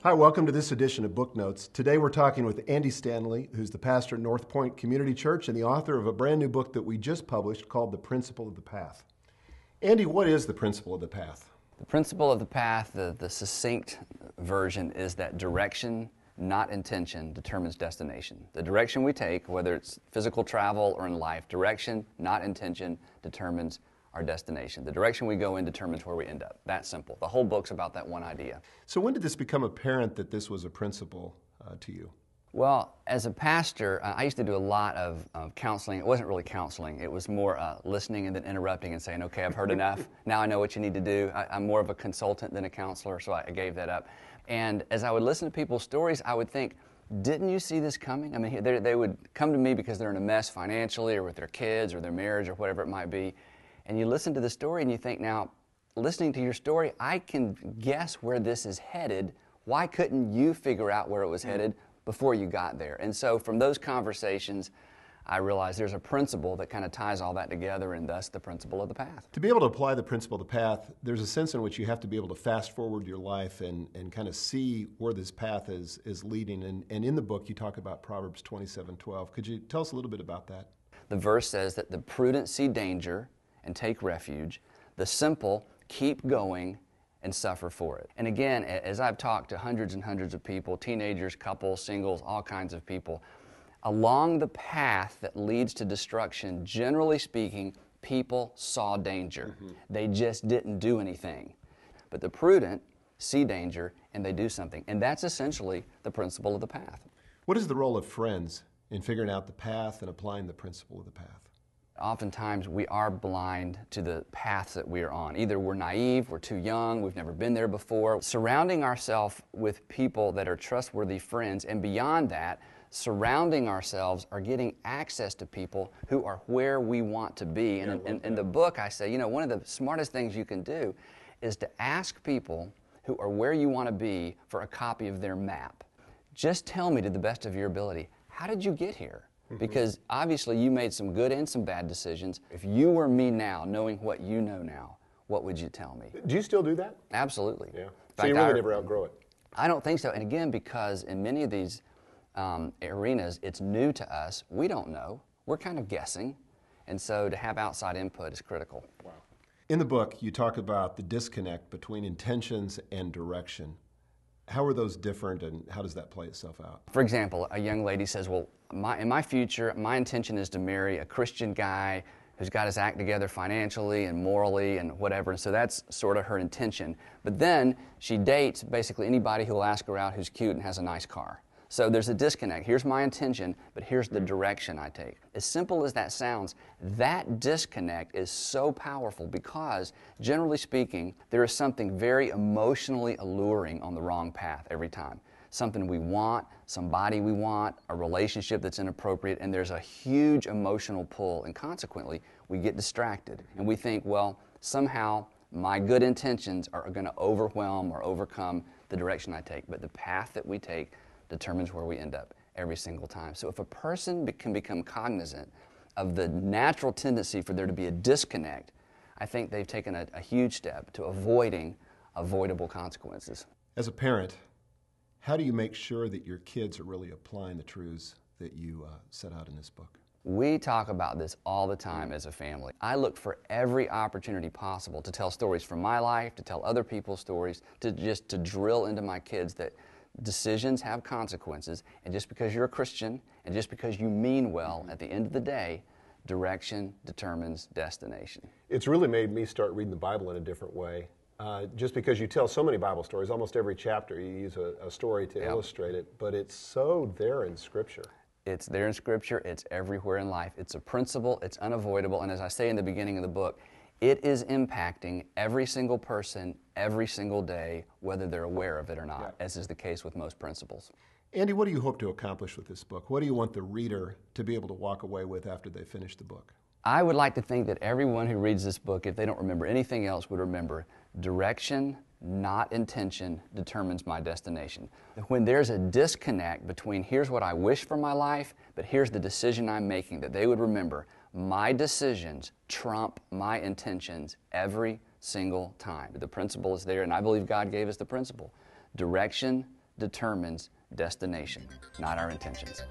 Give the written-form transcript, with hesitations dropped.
Hi, welcome to this edition of Book Notes. Today we're talking with Andy Stanley, who's the pastor at North Point Community Church and the author of a brand new book that we just published called The Principle of the Path. Andy, what is the Principle of the Path? The Principle of the Path, the succinct version, is that direction, not intention, determines destination. The direction we take, whether it's physical travel or in life, direction, not intention, determines our destination. The direction we go in determines where we end up. That simple. The whole book's about that one idea. So when did this become apparent that this was a principle to you? Well, as a pastor, I used to do a lot of counseling. It wasn't really counseling. It was more listening and then interrupting and saying, okay, I've heard enough. Now I know what you need to do. I'm more of a consultant than a counselor, so I gave that up. And as I would listen to people's stories, I would think, didn't you see this coming? I mean, they would come to me because they're in a mess financially or with their kids or their marriage or whatever it might be. And you listen to the story and you think, now, listening to your story, I can guess where this is headed. Why couldn't you figure out where it was headed before you got there? And so from those conversations, I realized there's a principle that kind of ties all that together, and thus the principle of the path. To be able to apply the principle of the path, there's a sense in which you have to be able to fast forward your life and kind of see where this path is leading. And in the book, you talk about Proverbs 27:12. Could you tell us a little bit about that? The verse says that the prudent see danger and take refuge. The simple keep going and suffer for it. And again, as I've talked to hundreds and hundreds of people, teenagers, couples, singles, all kinds of people, along the path that leads to destruction, generally speaking, people saw danger. They just didn't do anything. But the prudent see danger and they do something. And that's essentially the principle of the path. What is the role of friends in figuring out the path and applying the principle of the path? Oftentimes we are blind to the paths that we are on. Either we're naive, we're too young, we've never been there before. Surrounding ourselves with people that are trustworthy friends, and beyond that, surrounding ourselves or getting access to people who are where we want to be. And in the book I say, one of the smartest things you can do is to ask people who are where you want to be for a copy of their map. Just tell me to the best of your ability, how did you get here? Because obviously you made some good and some bad decisions. If you were me now, knowing what you know now, what would you tell me? Do you still do that? Absolutely. Yeah. So you really never outgrow it? I don't think so. And again, because in many of these arenas, it's new to us. We don't know. We're kind of guessing. And so to have outside input is critical. Wow. In the book, you talk about the disconnect between intentions and direction. How are those different, and how does that play itself out? For example, a young lady says, well, in my future, my intention is to marry a Christian guy who's got his act together financially and morally and whatever, and so that's sort of her intention. But then she dates basically anybody who will ask her out who's cute and has a nice car. So there's a disconnect. Here's my intention, but here's the direction I take. As simple as that sounds, that disconnect is so powerful because, generally speaking, there is something very emotionally alluring on the wrong path every time. Something we want, somebody we want, a relationship that's inappropriate, and there's a huge emotional pull, and consequently, we get distracted. And we think, well, somehow my good intentions are going to overwhelm or overcome the direction I take. But the path that we take determines where we end up every single time. So if a person can become cognizant of the natural tendency for there to be a disconnect, I think they've taken a huge step to avoiding avoidable consequences. As a parent, how do you make sure that your kids are really applying the truths that you set out in this book? We talk about this all the time as a family. I look for every opportunity possible to tell stories from my life, to tell other people's stories, to drill into my kids that decisions have consequences, and just because you're a Christian and just because you mean well, at the end of the day, direction determines destination. It's really made me start reading the Bible in a different way. Just because you tell so many Bible stories, almost every chapter you use a story to illustrate it, but it's so there in Scripture. It's there in Scripture, it's everywhere in life. It's a principle, it's unavoidable, and as I say in the beginning of the book, it is impacting every single person every single day, whether they're aware of it or not, as is the case with most principles. Andy, what do you hope to accomplish with this book? What do you want the reader to be able to walk away with after they finish the book? I would like to think that everyone who reads this book, if they don't remember anything else, would remember direction, not intention, determines my destination. When there's a disconnect between here's what I wish for my life, but here's the decision I'm making, that they would remember my decisions trump my intentions every single time. The principle is there, and I believe God gave us the principle. Direction determines destination, not our intentions.